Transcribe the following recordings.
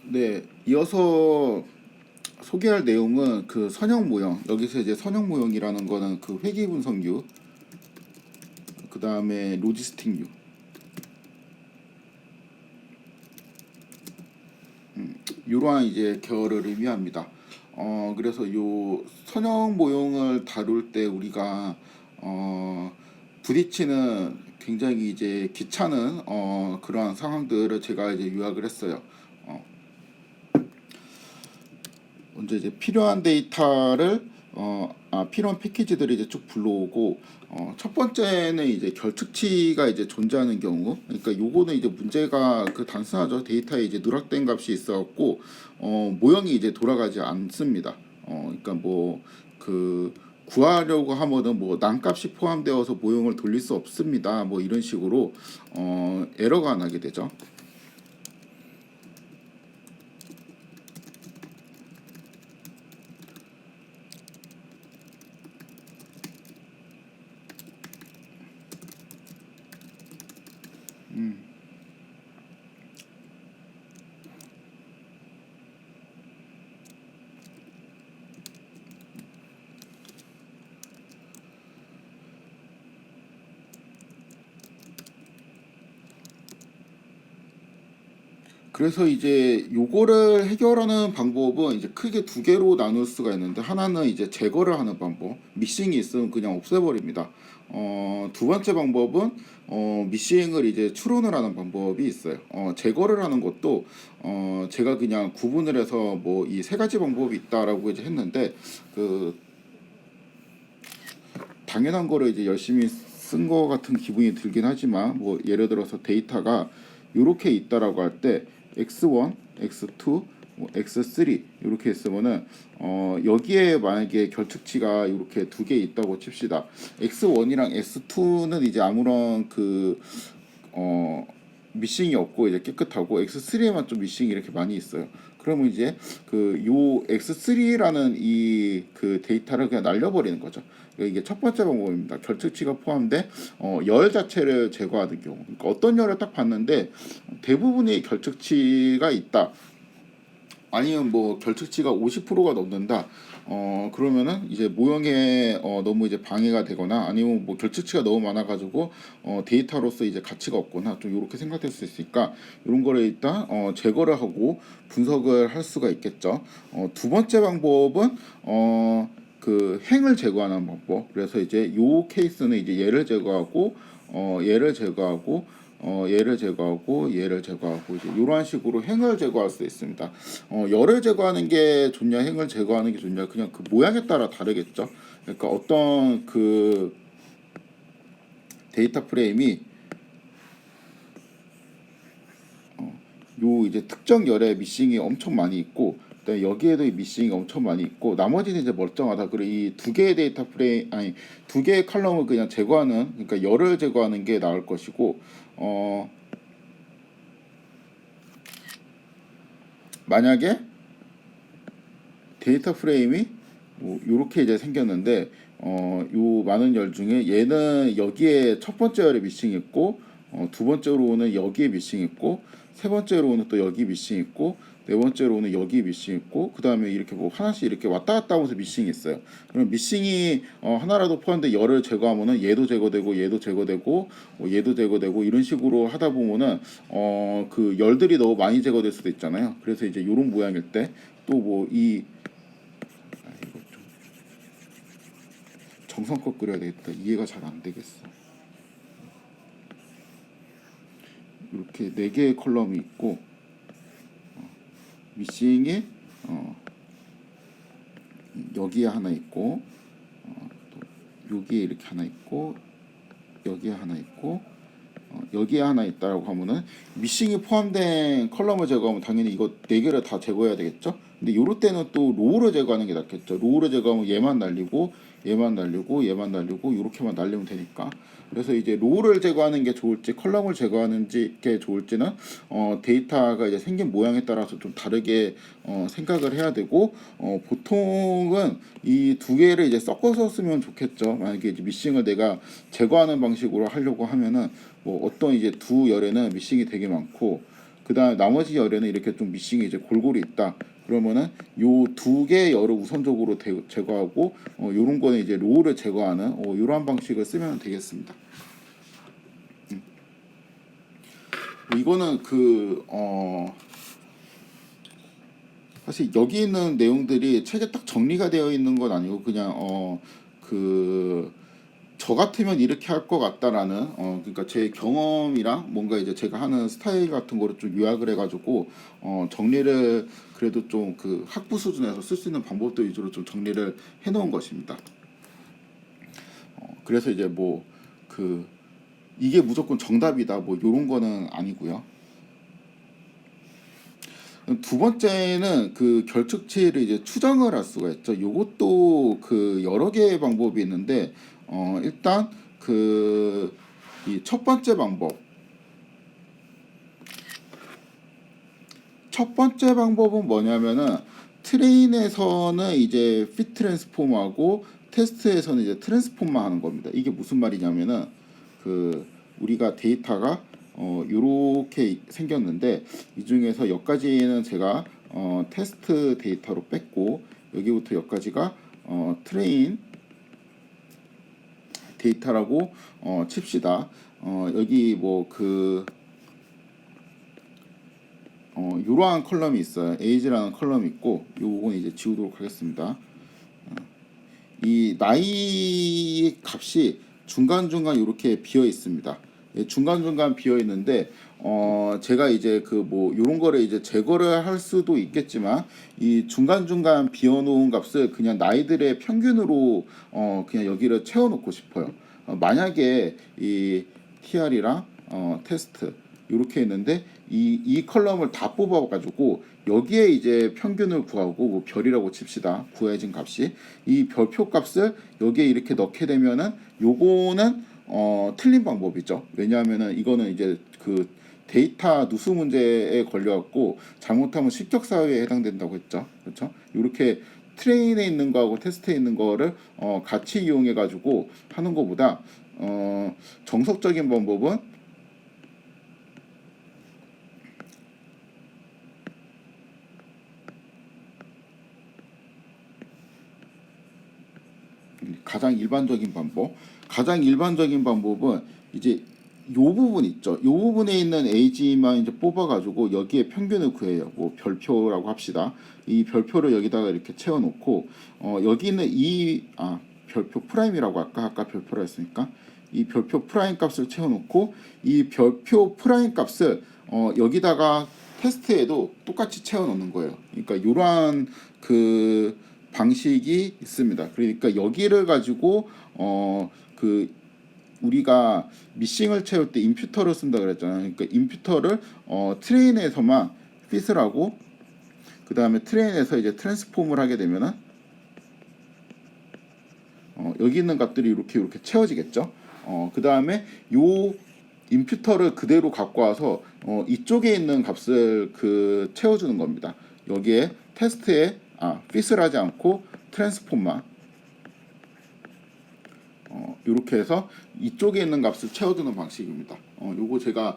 네, 이어서 소개할 내용은 그 선형 모형. 여기서 이제 선형 모형이라는 거는 그 회귀 분석류, 그 다음에 로지스틱류. 이러한 이제 계열을 의미합니다. 그래서 요 선형 모형을 다룰 때 우리가 부딪히는 굉장히 이제 귀찮은 그러한 상황들을 제가 이제 요약을 했어요. 먼저 이제 필요한 데이터를 필요한 패키지들을 이제 쭉 불러오고, 첫 번째는 이제 결특치가 이제 존재하는 경우. 그러니까 요거는 이제 문제가 그 단순하죠. 데이터에 이제 누락된 값이 있어갖고 모형이 이제 돌아가지 않습니다. 그러니까 뭐 그 구하려고 하면은 뭐 난값이 포함되어서 모형을 돌릴 수 없습니다. 뭐 이런 식으로 에러가 나게 되죠. 그래서 이제 요거를 해결하는 방법은 이제 크게 두 개로 나눌 수가 있는데, 하나는 이제 제거를 하는 방법, 미싱이 있으면 그냥 없애버립니다. 두 번째 방법은 미싱을 이제 추론을 하는 방법이 있어요. 제거를 하는 것도 제가 그냥 구분을 해서 뭐 이 세 가지 방법이 있다라고 이제 했는데, 그 당연한 거를 이제 열심히 쓴 거 같은 기분이 들긴 하지만, 뭐 예를 들어서 데이터가 이렇게 있다라고 할 때 x1, x2, 뭐 x3 이렇게 있으면은 여기에 만약에 결특치가 이렇게 두 개 있다고 칩시다. x1이랑 x2는 이제 아무런 미싱이 없고 이제 깨끗하고, X3에만 좀 미싱이 이렇게 많이 있어요. 그러면 이제 그 요 X3라는 이 그 데이터를 그냥 날려버리는 거죠. 이게 첫 번째 방법입니다. 결특치가 포함된 열 자체를 제거하는 경우. 그러니까 어떤 열을 딱 봤는데 대부분의 결특치가 있다, 아니면 뭐 결특치가 50%가 넘는다. 그러면은 이제 모형에 너무 이제 방해가 되거나, 아니면 뭐 결특치가 너무 많아가지고 데이터로서 이제 가치가 없거나 좀 이렇게 생각될 수 있으니까, 이런 거를 일단 제거를 하고 분석을 할 수가 있겠죠. 두 번째 방법은 그 행을 제거하는 방법. 그래서 이제 요 케이스는 이제 얘를 제거하고 얘를 제거하고 얘를 제거하고 얘를 제거하고, 이제 이러한 식으로 행을 제거할 수 있습니다. 열을 제거하는 게 좋냐, 행을 제거하는 게 좋냐, 그냥 그 모양에 따라 다르겠죠. 그러니까 어떤 그 데이터 프레임이 요 이제 특정 열에 미싱이 엄청 많이 있고, 그다음에 여기에도 미싱이 엄청 많이 있고, 나머지는 이제 멀쩡하다. 그리고 이 두 개의 데이터 프레임, 아니 두 개의 컬럼을 그냥 제거하는, 그러니까 열을 제거하는 게 나을 것이고, 만약에 데이터 프레임이 뭐 요렇게 이제 생겼는데, 요 많은 열 중에 얘는 여기에 첫 번째 열에 미싱이 있고, 두 번째로는 여기에 미싱이 있고, 세 번째로는 또 여기 미싱이 있고, 네 번째로는 여기 미싱이 있고, 그 다음에 이렇게 뭐 하나씩 이렇게 왔다 갔다 하면서 미싱이 있어요. 그럼 미싱이 하나라도 포함된 열을 제거하면은 얘도 제거되고, 얘도 제거되고, 얘도 제거되고, 이런 식으로 하다 보면은 그 열들이 너무 많이 제거될 수도 있잖아요. 그래서 이제 요런 모양일 때 또 뭐이 정성껏 그려야 되겠다. 이해가 잘 안 되겠어. 이렇게 네 개의 컬럼이 있고, 미싱이 여기에 하나 있고, 또 여기에 이렇게 하나 있고, 여기에 하나 있고, 여기에 하나 있다라고 하면은 미싱이 포함된 컬럼을 제거하면 당연히 이거 네 개를 다 제거해야 되겠죠. 근데 요럴 때는 또 로우를 제거하는 게 낫겠죠. 로우를 제거하면 얘만 날리고, 얘만 날리고, 얘만 날리고, 요렇게만 날리면 되니까. 그래서 이제 로우를 제거하는 게 좋을지 컬럼을 제거하는 게 좋을지는 데이터가 이제 생긴 모양에 따라서 좀 다르게 생각을 해야 되고, 보통은 이 두 개를 이제 섞어서 쓰면 좋겠죠. 만약에 이제 미싱을 내가 제거하는 방식으로 하려고 하면은 뭐 어떤 이제 두 열에는 미싱이 되게 많고, 그다음 나머지 열에는 이렇게 좀 미싱이 이제 골고루 있다. 그러면은 요 두 개 열을 우선적으로 제거하고 요런 거는 이제 로우를 제거하는 요런 방식을 쓰면 되겠습니다. 이거는 사실 여기 있는 내용들이 책에 딱 정리가 되어 있는 건 아니고 그냥 저 같으면 이렇게 할 것 같다라는 그러니까 제 경험이랑 뭔가 이제 제가 하는 스타일 같은 거를 좀 요약을 해가지고 정리를 그래도 좀 그 학부 수준에서 쓸 수 있는 방법들 위주로 좀 정리를 해놓은 것입니다. 그래서 이제 뭐 이게 무조건 정답이다 뭐 요런 거는 아니고요. 두 번째는 그 결측치를 이제 추정을 할 수가 있죠. 요것도 그 여러 개의 방법이 있는데 일단 이 첫 번째 방법은 뭐냐면은 트레인에서는 이제 핏 트랜스폼하고 테스트에서는 이제 트랜스폼만 하는 겁니다. 이게 무슨 말이냐면은 우리가 데이터가 요렇게 생겼는데 이 중에서 여기까지는 제가 테스트 데이터로 뺐고 여기부터 여기까지가 트레인 데이터라고 칩시다. 여기 뭐 요러한 컬럼이 있어요. 에이지라는 컬럼이 있고 요건 이제 지우도록 하겠습니다. 이 나이 값이 중간중간 이렇게 비어 있습니다. 중간중간 비어 있는데 제가 이제 뭐 요런 거를 이제 제거를 할 수도 있겠지만 이 중간중간 비어 놓은 값을 그냥 나이들의 평균으로 그냥 여기를 채워 놓고 싶어요. 만약에 이 TR이랑 테스트 이렇게 있는데 이 컬럼을 다 뽑아 가지고 여기에 이제 평균을 구하고 뭐 별이라고 칩시다. 구해진 값이 이 별표 값을 여기에 이렇게 넣게 되면은 요거는 틀린 방법이죠. 왜냐하면은 이거는 이제 데이터 누수 문제에 걸려갖고 잘못하면 실격 사유에 해당된다고 했죠. 그렇죠? 이렇게 트레인에 있는 거하고 테스트에 있는 거를 같이 이용해 가지고 하는 것보다 정석적인 방법은 가장 일반적인 방법은 이제 요 부분 있죠. 요 부분에 있는 에이지만 이제 뽑아가지고 여기에 평균을 구해요. 뭐 별표라고 합시다. 이 별표를 여기다가 이렇게 채워놓고 여기 있는 별표 프라임이라고 아까 별표라 했으니까 이 별표 프라임 값을 채워놓고 이 별표 프라임 값을 여기다가 테스트에도 똑같이 채워놓는 거예요. 그러니까 이러한 방식이 있습니다. 그러니까 여기를 가지고 우리가 미싱을 채울 때 임퓨터를 쓴다 그랬잖아요. 그러니까 임퓨터를 트레인에서만 핏을 하고 그 다음에 트레인에서 이제 트랜스폼을 하게 되면은 여기 있는 값들이 이렇게 채워지겠죠. 그 다음에 요 임퓨터를 그대로 갖고 와서 이쪽에 있는 값을 채워주는 겁니다. 여기에 테스트에 핏을 하지 않고 트랜스폼만 이렇게 해서 이쪽에 있는 값을 채워주는 방식입니다. 요거 제가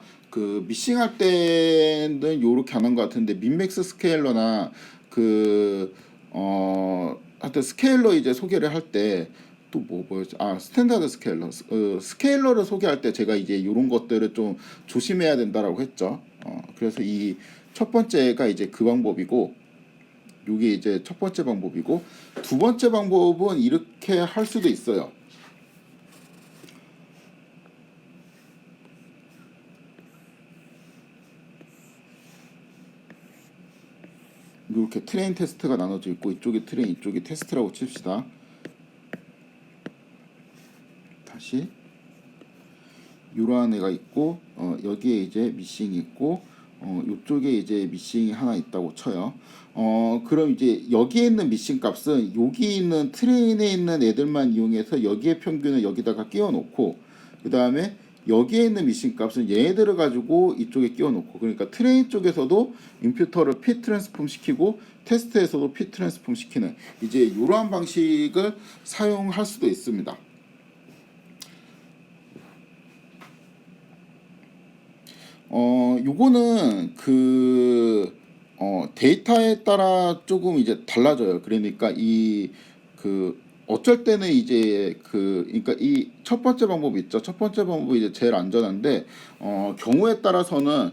미싱할 때는 요렇게 하는 것 같은데 민맥스 스케일러나 하여튼 스케일러 이제 소개를 할 때 또 뭐였지? 스탠다드 스케일러. 스케일러를 소개할 때 제가 이제 요런 것들을 좀 조심해야 된다라고 했죠. 그래서 이 첫 번째가 이제 그 방법이고 요게 이제 첫 번째 방법이고 두 번째 방법은 이렇게 할 수도 있어요. 이렇게 트레인 테스트가 나눠져 있고 이쪽이 트레인 이쪽이 테스트라고 칩시다. 다시 이러한 애가 있고 여기에 이제 미싱이 있고 이쪽에 이제 미싱이 하나 있다고 쳐요. 그럼 이제 여기에 있는 미싱 값은 여기 있는 트레인에 있는 애들만 이용해서 여기에 평균을 여기다가 끼워 놓고 그 다음에 여기에 있는 미싱 값은 얘네들을 가지고 이쪽에 끼워 놓고 그러니까 트레인 쪽에서도 임퓨터를 핏 트랜스폼 시키고 테스트에서도 핏 트랜스폼 시키는 이제 이러한 방식을 사용할 수도 있습니다. 요거는 데이터에 따라 조금 이제 달라져요. 그러니까 어쩔 때는 이제 그러니까 이 첫 번째 방법 있죠. 첫 번째 방법이 이제 제일 안전한데, 경우에 따라서는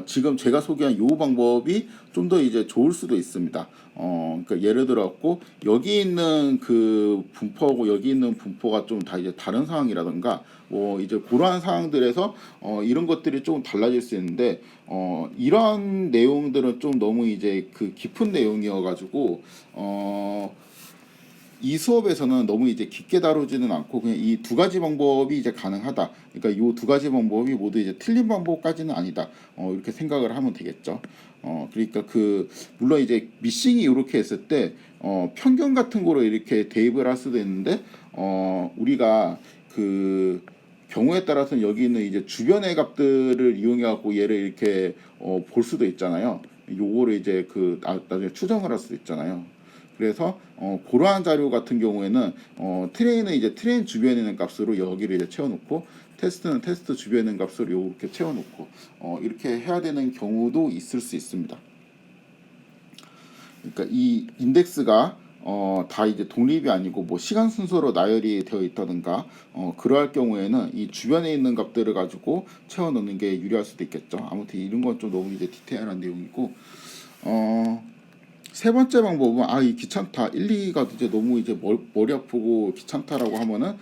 지금 제가 소개한 요 방법이 좀 더 이제 좋을 수도 있습니다. 그러니까 예를 들었고, 여기 있는 그 분포하고 여기 있는 분포가 좀 다 이제 다른 상황이라든가, 뭐 이제 그러한 상황들에서 이런 것들이 조금 달라질 수 있는데, 이런 내용들은 좀 너무 이제 그 깊은 내용이어가지고 이 수업에서는 너무 이제 깊게 다루지는 않고 그냥 이 두 가지 방법이 이제 가능하다. 그러니까 이 두 가지 방법이 모두 이제 틀린 방법까지는 아니다. 이렇게 생각을 하면 되겠죠. 그러니까 물론 이제 미싱이 이렇게 했을 때 평균 같은 거로 이렇게 대입을 할 수도 있는데, 우리가 경우에 따라서는 여기 있는 이제 주변의 값들을 이용해 갖고 얘를 이렇게 볼 수도 있잖아요. 요거를 이제 나중에 추정을 할 수도 있잖아요. 그래서 그러한 자료 같은 경우에는 트레인은 이제 트레인 주변에 있는 값으로 여기를 이제 채워놓고, 테스트는 테스트 주변에 있는 값으로 이렇게 채워놓고 이렇게 해야 되는 경우도 있을 수 있습니다. 그러니까 이 인덱스가 다 이제 독립이 아니고 뭐 시간 순서로 나열이 되어 있다든가, 그러할 경우에는 이 주변에 있는 값들을 가지고 채워 넣는 게 유리할 수도 있겠죠. 아무튼 이런 건 좀 너무 이제 디테일한 내용이고, 세 번째 방법은 이 귀찮다 1, 2가 이제 너무 이제 머리 아프고 귀찮다라고 하면은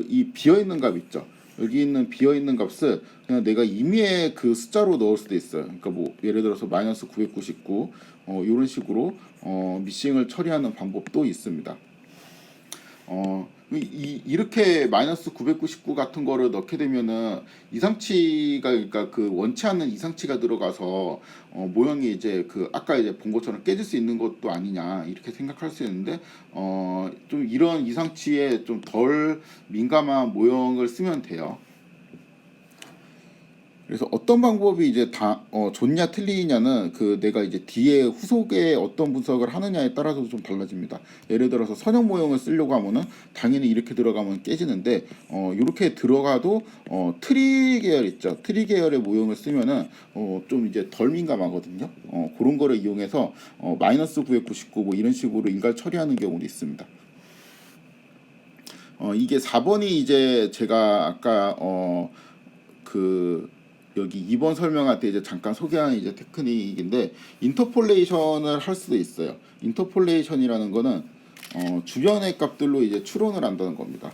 이 비어 있는 값 있죠. 여기 있는 비어 있는 값을 그냥 내가 임의의 그 숫자로 넣을 수도 있어요. 그러니까 뭐 예를 들어서 마이너스 999 이런 식으로 미싱을 처리하는 방법도 있습니다. 이렇게 마이너스 999 같은 거를 넣게 되면은 이상치가, 그러니까 원치 않는 이상치가 들어가서 모형이 이제 아까 이제 본 것처럼 깨질 수 있는 것도 아니냐 이렇게 생각할 수 있는데, 좀 이런 이상치에 좀 덜 민감한 모형을 쓰면 돼요. 그래서 어떤 방법이 이제 좋냐 틀리냐는 내가 이제 뒤에 후속에 어떤 분석을 하느냐에 따라서 좀 달라집니다. 예를 들어서 선형 모형을 쓰려고 하면은 당연히 이렇게 들어가면 깨지는데, 이렇게 들어가도 트리 계열 있죠. 트리 계열의 모형을 쓰면은 좀 이제 덜 민감하거든요. 그런 거를 이용해서 마이너스 999 뭐 이런 식으로 일괄 처리하는 경우도 있습니다. 이게 4번이 이제 제가 아까 여기 2번 설명할 때 이제 잠깐 소개한 이제 테크닉인데, 인터폴레이션을 할 수도 있어요. 인터폴레이션이라는 거는 주변의 값들로 이제 추론을 한다는 겁니다.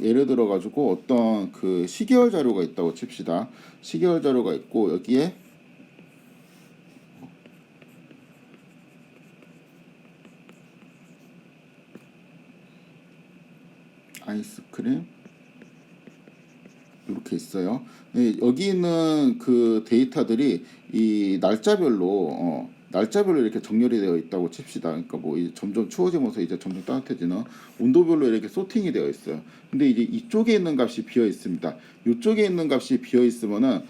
예를 들어 가지고 어떤 시계열 자료가 있다고 칩시다. 시계열 자료가 있고 여기에 아이스크림 이렇게 있어요. 여기 있는 데이터들이 이 날짜별로 이렇게 정렬이 되어 있다고 칩시다. 그러니까 뭐 이제 점점 추워지면서 이제 점점 따뜻해지는 온도별로 이렇게 소팅이 되어 있어요. 근데 이제 이쪽에 있는 값이 비어 있습니다. 이쪽에 있는 값이 비어 있으면은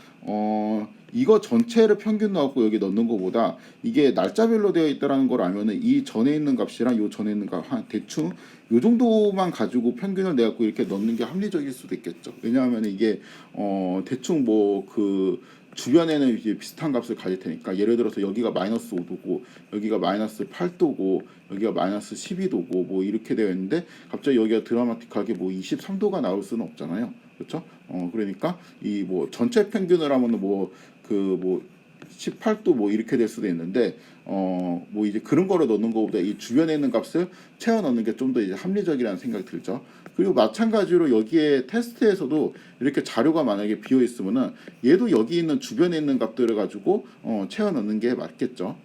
이거 전체를 평균 넣고 여기 넣는 것보다 이게 날짜별로 되어 있다라는 걸 알면은 이 전에 있는 값이랑 요 전에 있는 값 한 대충 요 정도만 가지고 평균을 내갖고 이렇게 넣는 게 합리적일 수도 있겠죠. 왜냐하면 이게 대충 뭐 주변에는 이제 비슷한 값을 가질 테니까, 예를 들어서 여기가 마이너스 5도고 여기가 마이너스 8도고 여기가 마이너스 12도고 뭐 이렇게 되어 있는데, 갑자기 여기가 드라마틱하게 뭐 23도가 나올 수는 없잖아요. 그렇죠? 그러니까 이 뭐 전체 평균을 하면은 뭐 18도 뭐 이렇게 될 수도 있는데, 뭐 이제 그런 거를 넣는 것보다 이 주변에 있는 값을 채워 넣는 게 좀 더 이제 합리적이라는 생각이 들죠. 그리고 마찬가지로 여기에 테스트에서도 이렇게 자료가 만약에 비어 있으면은 얘도 여기 있는 주변에 있는 값들을 가지고 채워 넣는 게 맞겠죠.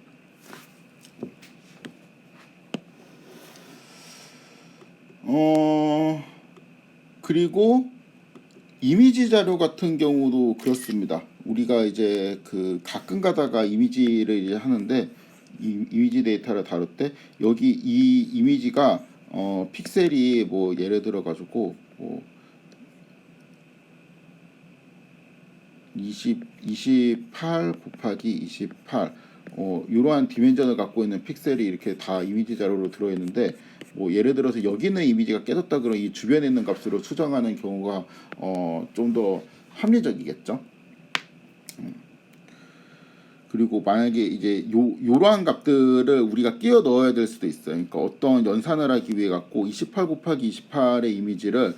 그리고 이미지 자료 같은 경우도 그렇습니다. 우리가 이제 가끔 가다가 이미지를 이제 하는데, 이미지 데이터를 다룰 때 여기 이 이미지가 픽셀이 뭐 예를 들어 가지고 뭐 28 곱하기 28 이러한 디멘전을 갖고 있는 픽셀이 이렇게 다 이미지 자료로 들어 있는데, 뭐 예를 들어서 여기 있는 이미지가 깨졌다 그러면 이 주변에 있는 값으로 수정하는 경우가 좀 더 합리적이겠죠. 그리고 만약에 이제 요러한 값들을 우리가 끼워 넣어야 될 수도 있어요. 그러니까 어떤 연산을 하기 위해 갖고 28 곱하기 28의 이미지를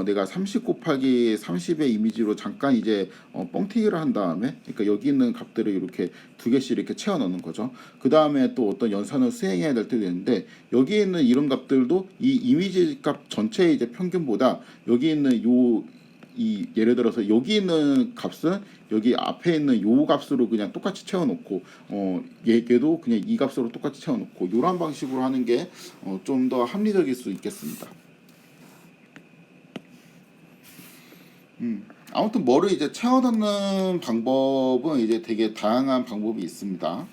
내가 30 곱하기 30의 이미지로 잠깐 이제 뻥튀기를 한 다음에, 그러니까 여기 있는 값들을 이렇게 두 개씩 이렇게 채워 넣는 거죠. 그 다음에 또 어떤 연산을 수행해야 될 때도 있는데, 여기 있는 이런 값들도 이 이미지 값 전체의 이제 평균보다 여기 있는 이 예를 들어서 여기 있는 값은 여기 앞에 있는 요 값으로 그냥 똑같이 채워놓고 얘도 그냥 이 값으로 똑같이 채워놓고 이런 방식으로 하는 게 좀 더 합리적일 수 있겠습니다. 아무튼 뭐를 이제 채워 넣는 방법은 이제 되게 다양한 방법이 있습니다.